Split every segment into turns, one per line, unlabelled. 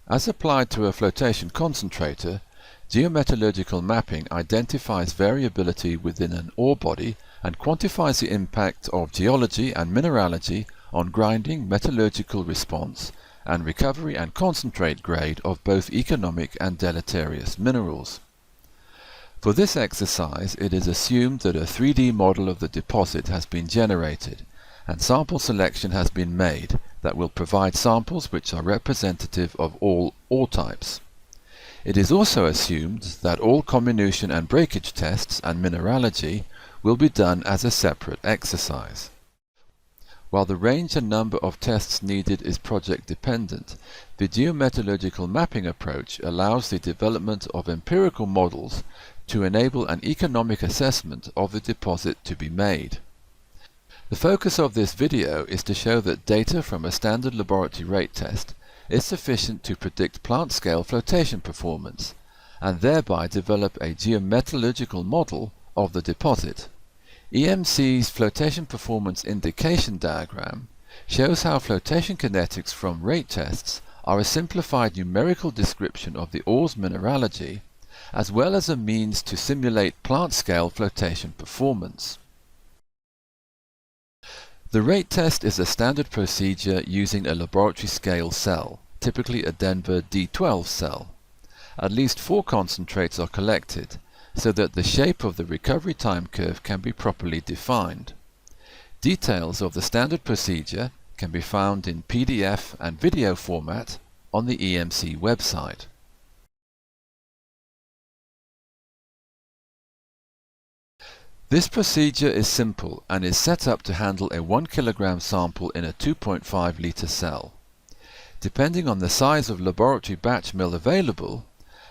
As applied to a flotation concentrator, geometallurgical mapping identifies variability within an ore body and quantifies the impact of geology and mineralogy on grinding, metallurgical response, and recovery and concentrate grade of both economic and deleterious minerals. For this exercise, it is assumed that a 3D model of the deposit has been generated and sample selection has been made that will provide samples which are representative of all ore types. It is also assumed that all comminution and breakage tests and mineralogy will be done as a separate exercise. While the range and number of tests needed is project dependent, the geometallurgical mapping approach allows the development of empirical models to enable an economic assessment of the deposit to be made. The focus of this video is to show that data from a standard laboratory rate test is sufficient to predict plant-scale flotation performance, and thereby develop a geometallurgical model of the deposit. EMC's flotation performance indication diagram shows how flotation kinetics from rate tests are a simplified numerical description of the ore's mineralogy, as well as a means to simulate plant-scale flotation performance. The rate test is a standard procedure using a laboratory scale cell, typically a Denver D12 cell. At least 4 concentrates are collected, so that the shape of the recovery time curve can be properly defined. Details of the standard procedure can be found in PDF and video format on the EMC website. This procedure is simple and is set up to handle a 1 kg sample in a 2.5 litre cell. Depending on the size of laboratory batch mill available,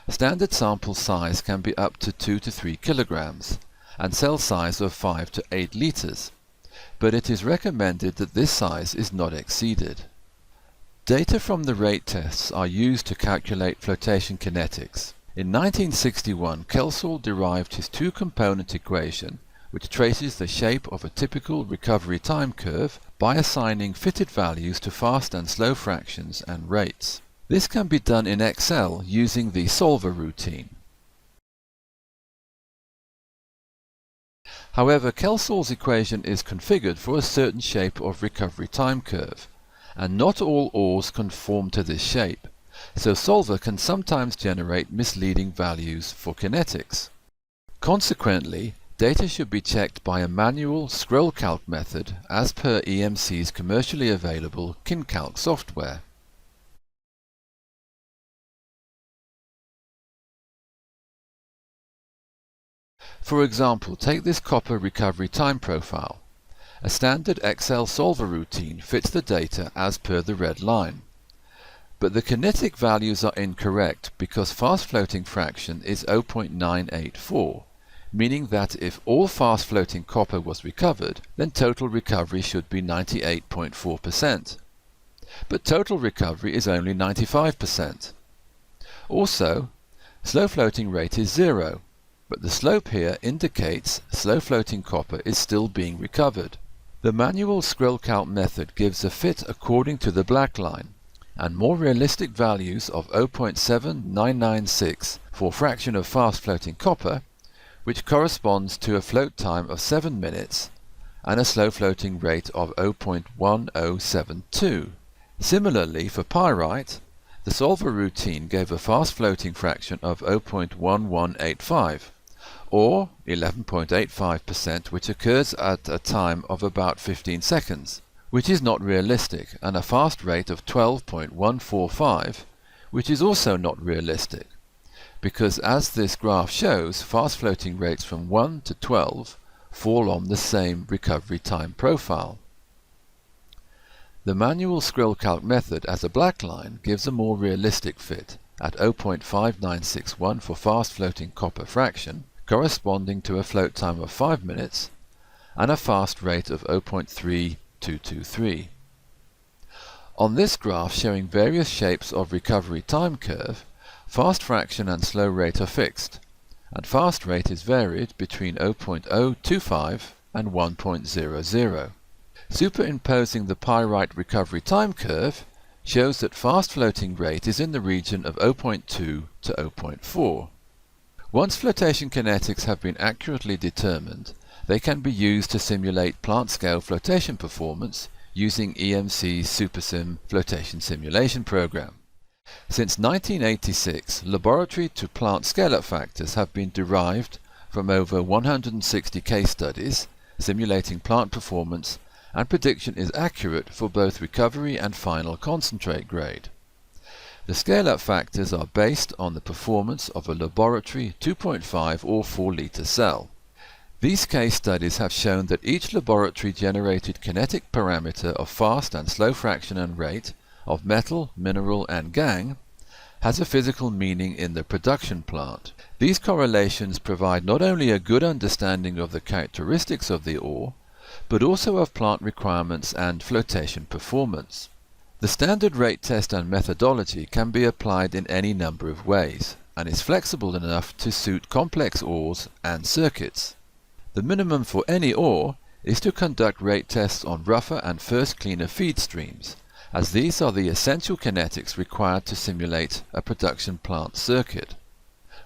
standard sample size can be up to 2 to 3 kg and cell size of 5 to 8 litres, but it is recommended that this size is not exceeded. Data from the rate tests are used to calculate flotation kinetics. In 1961, Kelsall derived his 2-component equation which traces the shape of a typical recovery time curve by assigning fitted values to fast and slow fractions and rates. This can be done in Excel using the solver routine. However, Kelsall's equation is configured for a certain shape of recovery time curve, and not all ores conform to this shape, so solver can sometimes generate misleading values for kinetics. Consequently, data should be checked by a manual scroll calc method as per EMC's commercially available KinCalc software. For example, take this copper recovery time profile. A standard Excel solver routine fits the data as per the red line. But the kinetic values are incorrect because fast floating fraction is 0.984, meaning that if all fast floating copper was recovered, then total recovery should be 98.4%. But total recovery is only 95%. Also, slow floating rate is 0, but the slope here indicates slow floating copper is still being recovered. The manual scroll count method gives a fit according to the black line, and more realistic values of 0.7996 for fraction of fast floating copper, which corresponds to a float time of 7 minutes and a slow floating rate of 0.1072. Similarly, for pyrite, the solver routine gave a fast floating fraction of 0.1185, or 11.85%, which occurs at a time of about 15 seconds, which is not realistic, and a fast rate of 12.145, which is also not realistic, because as this graph shows, fast floating rates from 1 to 12 fall on the same recovery time profile. The manual scroll calc method as a black line gives a more realistic fit at 0.5961 for fast floating copper fraction, corresponding to a float time of 5 minutes, and a fast rate of 0.3223. On this graph showing various shapes of recovery time curve, fast fraction and slow rate are fixed, and fast rate is varied between 0.025 and 1.00. Superimposing the pyrite recovery time curve, shows that fast floating rate is in the region of 0.2 to 0.4. Once flotation kinetics have been accurately determined, they can be used to simulate plant-scale flotation performance using EMC's SuperSim flotation simulation program. Since 1986, laboratory-to-plant scale-up factors have been derived from over 160 case studies simulating plant performance, and prediction is accurate for both recovery and final concentrate grade. The scale-up factors are based on the performance of a laboratory 2.5 or 4 litre cell. These case studies have shown that each laboratory-generated kinetic parameter of fast and slow fraction and rate of metal, mineral and gangue has a physical meaning in the production plant. These correlations provide not only a good understanding of the characteristics of the ore, but also of plant requirements and flotation performance. The standard rate test and methodology can be applied in any number of ways, and is flexible enough to suit complex ores and circuits. The minimum for any ore is to conduct rate tests on rougher and first cleaner feed streams, as these are the essential kinetics required to simulate a production plant circuit.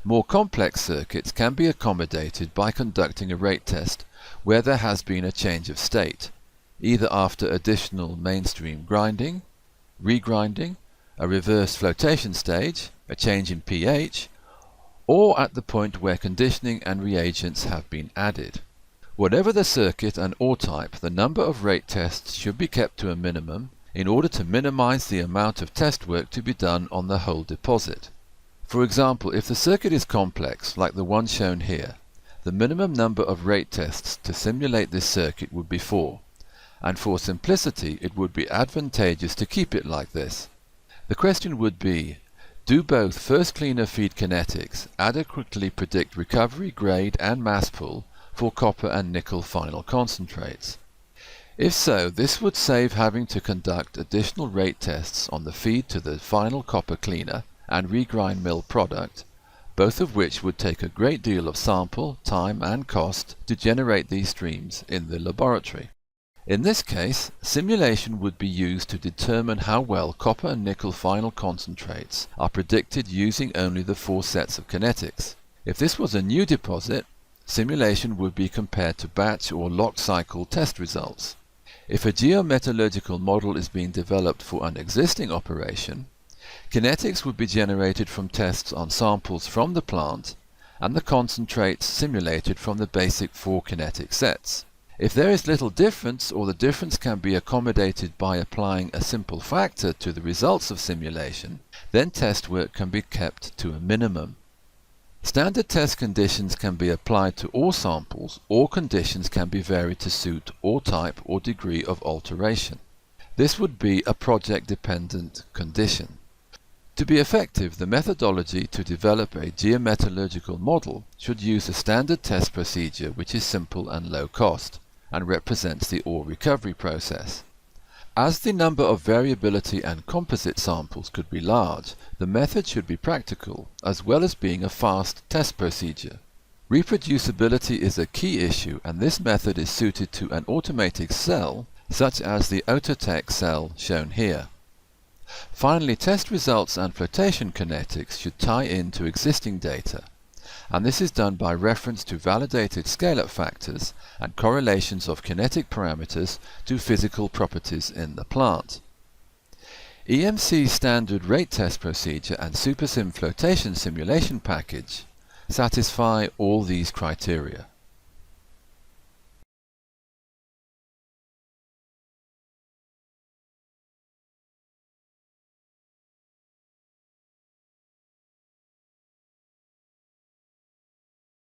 More complex circuits can be accommodated by conducting a rate test where there has been a change of state, either after additional mainstream grinding, regrinding, a reverse flotation stage, a change in pH, or at the point where conditioning and reagents have been added. Whatever the circuit and ore type, the number of rate tests should be kept to a minimum in order to minimize the amount of test work to be done on the whole deposit. For example, if the circuit is complex, like the one shown here, the minimum number of rate tests to simulate this circuit would be 4, and for simplicity it would be advantageous to keep it like this. The question would be, do both first cleaner feed kinetics adequately predict recovery, grade and mass pull for copper and nickel final concentrates? If so, this would save having to conduct additional rate tests on the feed to the final copper cleaner and regrind mill product, both of which would take a great deal of sample, time and cost to generate these streams in the laboratory. In this case, simulation would be used to determine how well copper and nickel final concentrates are predicted using only the 4 sets of kinetics. If this was a new deposit, simulation would be compared to batch or locked cycle test results. If a geometallurgical model is being developed for an existing operation, kinetics would be generated from tests on samples from the plant and the concentrates simulated from the basic 4 kinetic sets. If there is little difference, or the difference can be accommodated by applying a simple factor to the results of simulation, then test work can be kept to a minimum. Standard test conditions can be applied to all samples, or conditions can be varied to suit ore type or degree of alteration. This would be a project-dependent condition. To be effective, the methodology to develop a geometallurgical model should use a standard test procedure which is simple and low cost, and represents the ore recovery process. As the number of variability and composite samples could be large, the method should be practical, as well as being a fast test procedure. Reproducibility is a key issue, and this method is suited to an automated cell, such as the Autotech cell shown here. Finally, test results and flotation kinetics should tie in to existing data, and this is done by reference to validated scale-up factors and correlations of kinetic parameters to physical properties in the plant. EMC's standard rate test procedure and SuperSim flotation simulation package satisfy all these criteria.